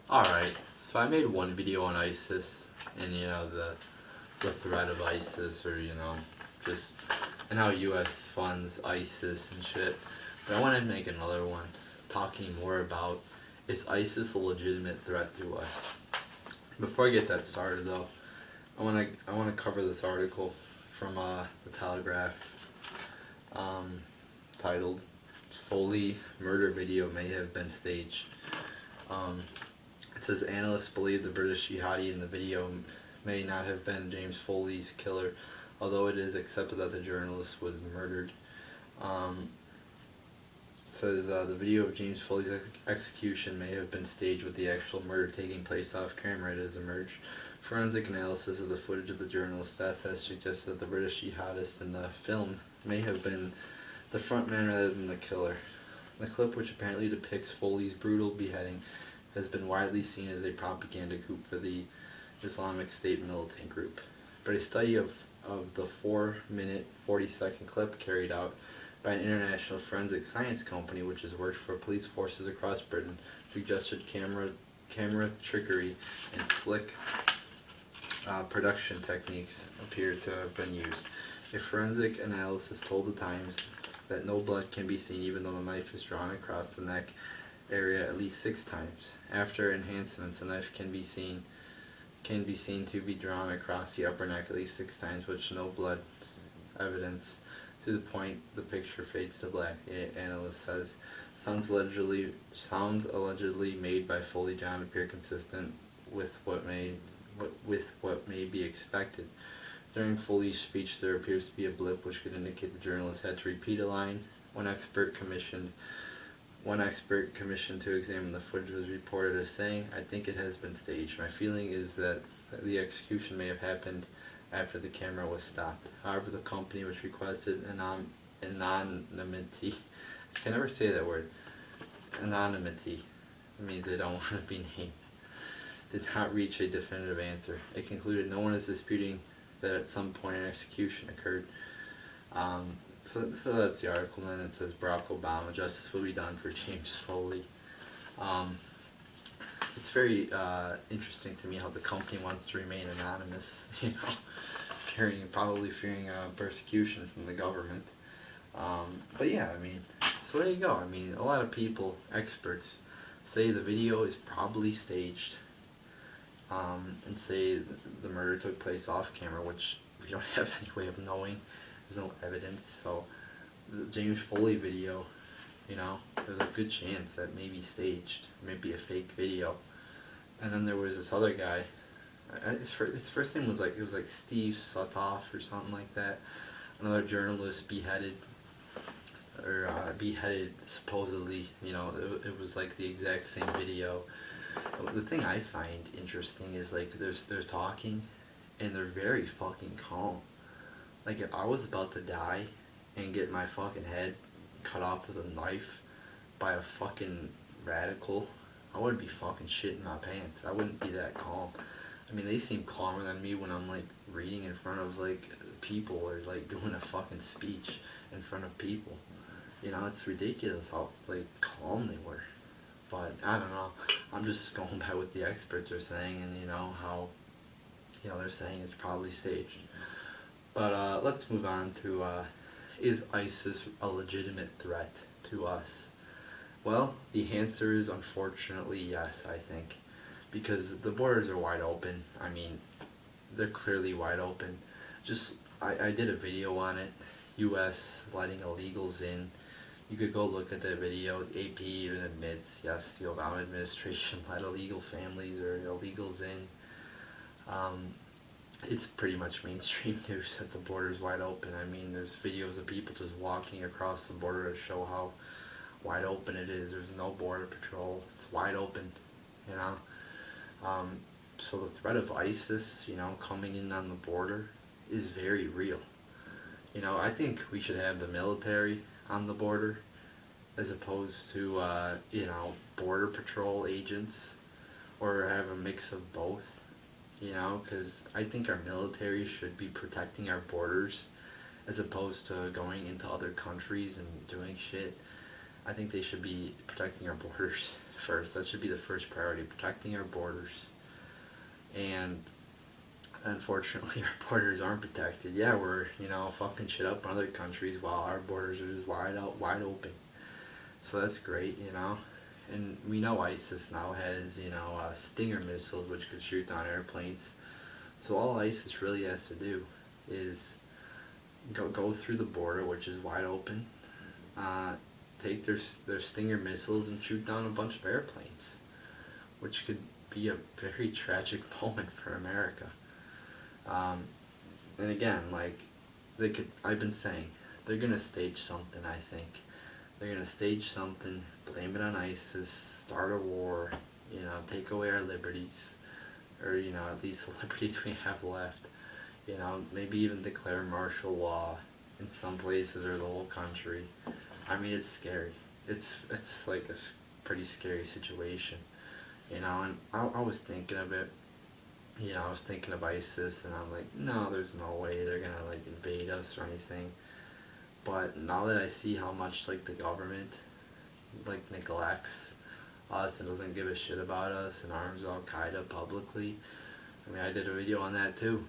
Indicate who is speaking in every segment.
Speaker 1: Alright, so I made one video on ISIS and the threat of ISIS or just and how US funds ISIS and shit. But I want to make another one talking more about, is ISIS a legitimate threat to us? Before I get that started though, I want to cover this article from the Telegraph, um, titled "Foley Murder Video May Have Been Staged." Um, It says analysts believe the British jihadi in the video may not have been James Foley's killer, although it is accepted that the journalist was murdered. Um, says the video of James Foley's execution may have been staged with the actual murder taking place off camera. It has emerged. Forensic analysis of the footage of the journalist's death has suggested that the British jihadist in the film may have been the frontman rather than the killer. The clip, which apparently depicts Foley's brutal beheading, has been widely seen as a propaganda coup for the Islamic State militant group. But a study of the 4-minute, 40-second clip carried out by an international forensic science company which has worked for police forces across Britain suggested camera trickery and slick production techniques appear to have been used. A forensic analysis told the Times that no blood can be seen even though the knife is drawn across the neck area at least 6 times. After enhancements, the knife can be seen to be drawn across the upper neck at least 6 times, with no blood evidence, to the point the picture fades to black. The analyst says sounds allegedly made by Foley John appear consistent with what may be expected. During Foley's speech, there appears to be a blip which could indicate the journalist had to repeat a line. One expert commissioned to examine the footage was reported as saying, "I think it has been staged. My feeling is that the execution may have happened after the camera was stopped." However, the company, which requested anonymity, I can never say that word, anonymity, it means they don't want to be named, did not reach a definitive answer. It concluded no one is disputing that at some point an execution occurred. So that's the article, and then it says Barack Obama, justice will be done for James Foley. It's very interesting to me how the company wants to remain anonymous, probably fearing persecution from the government. But yeah, so there you go. A lot of people, experts, say the video is probably staged, and say the murder took place off camera, which we don't have any way of knowing. There's no evidence. So the James Foley video, there's a good chance that maybe staged, maybe a fake video. And then there was this other guy. His first name was it was like Steve Sutoff or something like that. Another journalist beheaded supposedly. It was like the exact same video. The thing I find interesting is they're talking, and they're very fucking calm. Like, if I was about to die and get my fucking head cut off with a knife by a fucking radical, I wouldn't be fucking shitting my pants. I wouldn't be that calm. They seem calmer than me when I'm reading in front of people, or doing a fucking speech in front of people. It's ridiculous how calm they were. But I don't know. I'm just going by what the experts are saying, and how they're saying it's probably staged. But let's move on to, is ISIS a legitimate threat to us? Well, the answer is unfortunately yes, I think. Because the borders are wide open. They're clearly wide open. I did a video on it. US letting illegals in. You could go look at that video. The AP even admits, yes, the Obama administration let illegal families or illegals in. It's pretty much mainstream news that the border's wide open. There's videos of people just walking across the border to show how wide open it is. There's no border patrol. It's wide open, you know. So the threat of ISIS, coming in on the border is very real. I think we should have the military on the border as opposed to, border patrol agents, or have a mix of both. Because I think our military should be protecting our borders as opposed to going into other countries and doing shit. I think they should be protecting our borders first. That should be the first priority, protecting our borders. And unfortunately, our borders aren't protected. Yeah, we're, fucking shit up in other countries while our borders are just wide open. So that's great, And we know ISIS now has, Stinger missiles which could shoot down airplanes. So all ISIS really has to do is go through the border, which is wide open, take their Stinger missiles and shoot down a bunch of airplanes, which could be a very tragic moment for America. And again, like, I've been saying, they're gonna stage something, I think. They're gonna stage something, blame it on ISIS, start a war, take away our liberties, or, at least the liberties we have left. Maybe even declare martial law in some places or the whole country. I mean, it's scary. It's like a pretty scary situation, and I was thinking of it. I was thinking of ISIS, and I'm like, no, there's no way they're gonna like invade us or anything. But now that I see how much like the government like neglects us and doesn't give a shit about us and arms Al Qaeda publicly, I mean, I did a video on that too.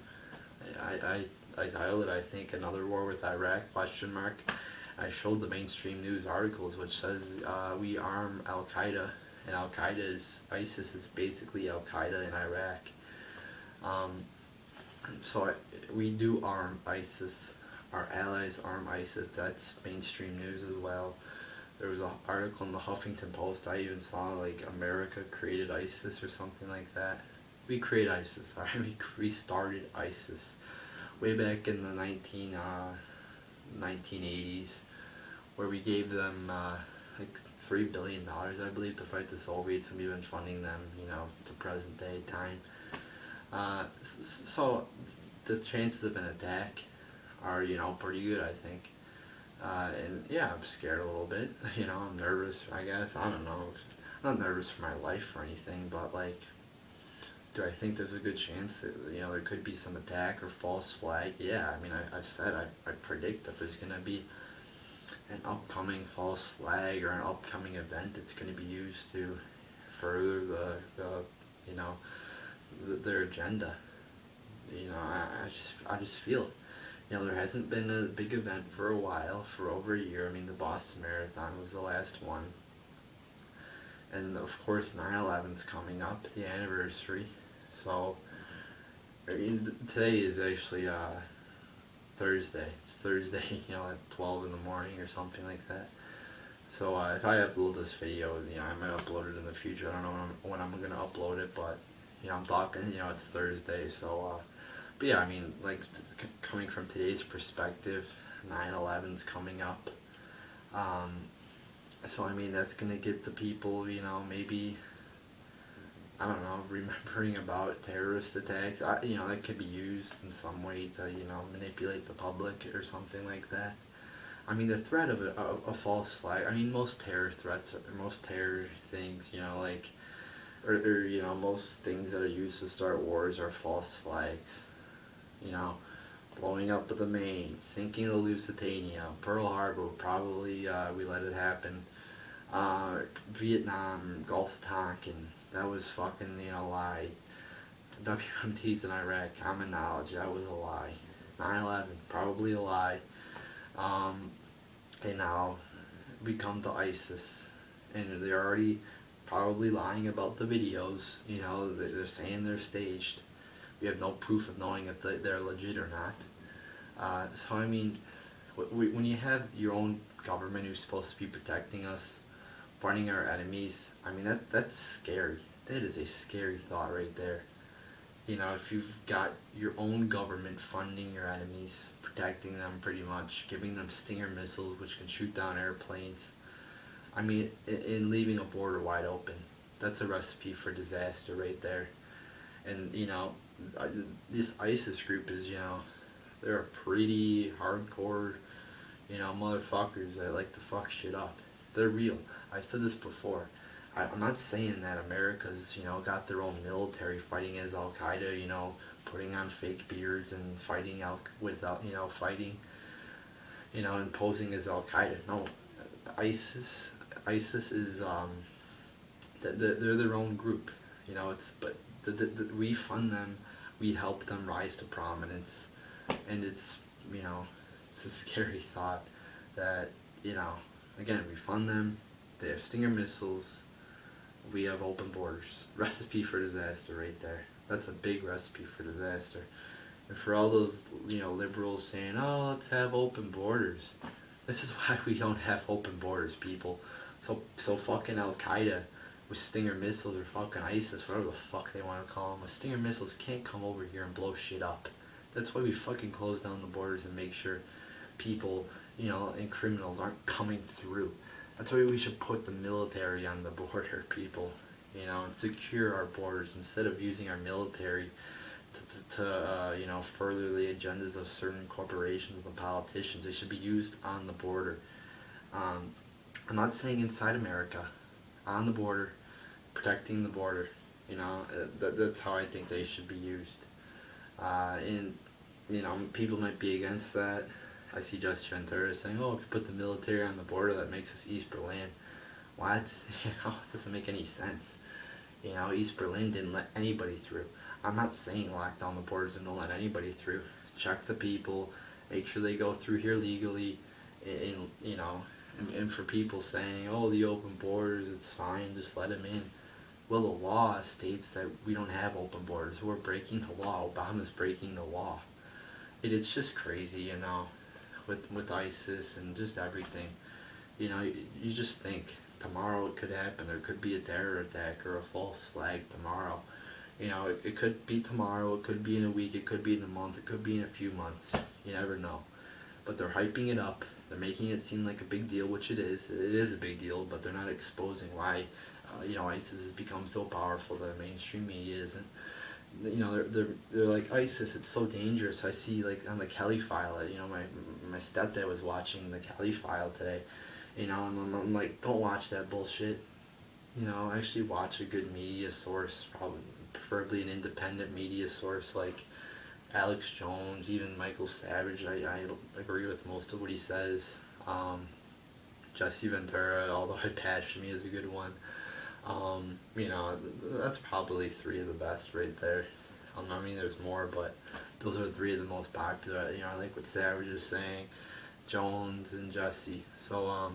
Speaker 1: I titled it, I think, Another War with Iraq, ? I showed the mainstream news articles which says we arm Al Qaeda, and ISIS is basically Al Qaeda in Iraq. So we do arm ISIS. Our allies arm ISIS. That's mainstream news as well. There was an article in the Huffington Post. I even saw like America created ISIS or something like that. We created ISIS. We started ISIS way back in the 1980s, where we gave them like $3 billion, I believe, to fight the Soviets, and we've been funding them, to present day time. So the chances of an attack are, pretty good, I think. And yeah, I'm scared a little bit. I'm nervous, I guess. I don't know. I'm not nervous for my life or anything, but like, do I think there's a good chance that, there could be some attack or false flag? Yeah, I mean, I've said I predict that there's going to be an upcoming false flag or an upcoming event that's going to be used to further their agenda. I just feel it. There hasn't been a big event for a while, for over a year. I mean, the Boston Marathon was the last one. And of course 9/11's coming up, the anniversary. So today is actually Thursday. It's Thursday, at 12 in the morning or something like that. So if I upload this video, I might upload it in the future. I don't know when I'm going to upload it, but I'm talking, it's Thursday. So but yeah, I mean, like, coming from today's perspective, 9/11's coming up. So I mean, that's gonna get the people, maybe, I don't know, remembering about terrorist attacks. That could be used in some way to, manipulate the public or something like that. I mean, the threat of a false flag. I mean, most terror threats, most terror things, like, or most things that are used to start wars are false flags. Blowing up of the Maine, sinking the Lusitania, Pearl Harbor, probably we let it happen. Vietnam, Gulf of Tonkin, that was fucking, lie. WMDs in Iraq, common knowledge, that was a lie. 9/11, probably a lie. And now we come to ISIS, and they're already probably lying about the videos. They're saying they're staged. We have no proof of knowing if they're legit or not. So I mean, when you have your own government who's supposed to be protecting us, funding our enemies, I mean, that's scary. That is a scary thought right there. If you've got your own government funding your enemies, protecting them pretty much, giving them Stinger missiles which can shoot down airplanes, I mean, and leaving a border wide open, that's a recipe for disaster right there. And this ISIS group is, they're a pretty hardcore, motherfuckers that like to fuck shit up. They're real. I've said this before. I'm not saying that America's, got their own military fighting as Al Qaeda, putting on fake beards and fighting and posing as Al Qaeda. No, ISIS is they're their own group, you know. It's but we fund them, we help them rise to prominence, and it's, you know, it's a scary thought that, you know, again, we fund them, they have Stinger missiles, we have open borders. Recipe for disaster right there. That's a big recipe for disaster. And for all those, you know, liberals saying, oh, let's have open borders. This is why we don't have open borders, people. So fucking Al Qaeda with Stinger missiles, or fucking ISIS, whatever the fuck they want to call them, with Stinger missiles can't come over here and blow shit up. That's why we fucking close down the borders and make sure people, you know, and criminals aren't coming through. That's why we should put the military on the border, people, you know, and secure our borders instead of using our military to you know, further the agendas of certain corporations and politicians. They should be used on the border. I'm not saying inside America, on the border, protecting the border. You know, that's how I think they should be used. And, you know, people might be against that. I see Jesse Ventura saying, oh, if you put the military on the border, that makes us East Berlin. What? You know, it doesn't make any sense. You know, East Berlin didn't let anybody through. I'm not saying lock down the borders and don't let anybody through. Check the people, make sure they go through here legally, and you know, and for people saying, oh, the open borders, it's fine, just let them in. Well, the law states that we don't have open borders. We're breaking the law. Obama's breaking the law. It's just crazy, you know, with ISIS and just everything. You know, you just think tomorrow it could happen. There could be a terror attack or a false flag tomorrow. You know, it could be tomorrow, it could be in a week, it could be in a month, it could be in a few months. You never know. But they're hyping it up. They're making it seem like a big deal, which it is. It is a big deal, but they're not exposing why, you know, ISIS has become so powerful that mainstream media isn't. You know, they're like, ISIS, it's so dangerous. I see, like, on the Kelly File, you know, my stepdad was watching the Kelly File today. You know, and I'm like, don't watch that bullshit. You know, actually watch a good media source, probably preferably an independent media source like Alex Jones, even Michael Savage. I agree with most of what he says. Jesse Ventura, although I patched me, is a good one. You know, that's probably three of the best right there. I mean, there's more, but those are three of the most popular. You know, I like what Savage is saying, Jones and Jesse. So,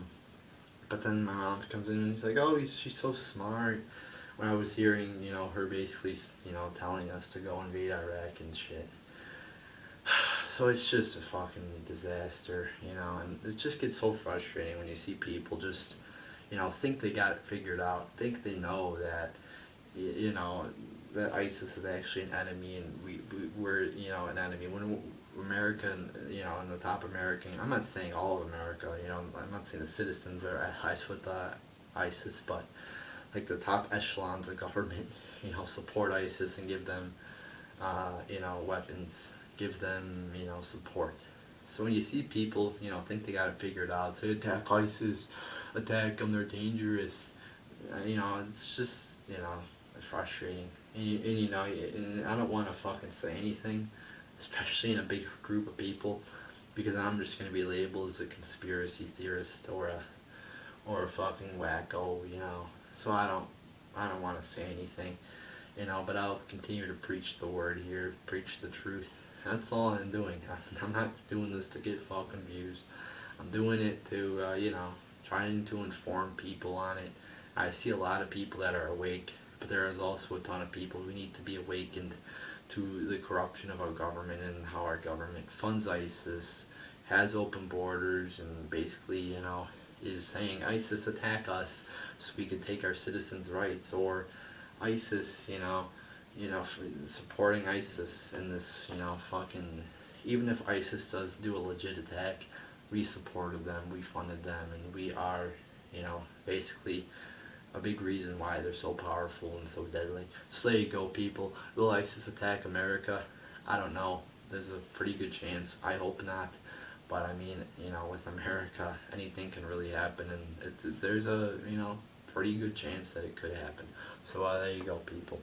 Speaker 1: but then my mom comes in and he's like, oh, she's so smart. When I was hearing, you know, her basically, you know, telling us to go invade Iraq and shit. So it's just a fucking disaster, you know, and it just gets so frustrating when you see people just, you know, think they got it figured out, think they know that, you know, that ISIS is actually an enemy, and we're, you know, an enemy. When America, you know, and the top American, I'm not saying all of America, you know, I'm not saying the citizens are at heights with ISIS, but like the top echelons of government, you know, support ISIS and give them, you know, weapons, give them, you know, support. So when you see people, you know, think they got it figured out, say attack ISIS, attack them, they're dangerous, you know, it's just, you know, frustrating. And you know, and I don't want to fucking say anything, especially in a big group of people, because I'm just going to be labeled as a conspiracy theorist or a fucking wacko, you know. So I don't want to say anything, you know, but I'll continue to preach the word here, preach the truth. That's all I'm doing. I'm not doing this to get fucking views. I'm doing it to, you know, trying to inform people on it. I see a lot of people that are awake, but there is also a ton of people who need to be awakened to the corruption of our government and how our government funds ISIS, has open borders, and basically, you know, is saying ISIS attack us so we could take our citizens' rights, or ISIS, you know, supporting ISIS in this, you know, fucking, even if ISIS does do a legit attack, we supported them, we funded them, and we are, you know, basically a big reason why they're so powerful and so deadly. So there you go, people. Will ISIS attack America? I don't know. There's a pretty good chance. I hope not. But I mean, you know, with America, anything can really happen, and there's a, you know, pretty good chance that it could happen. So there you go, people.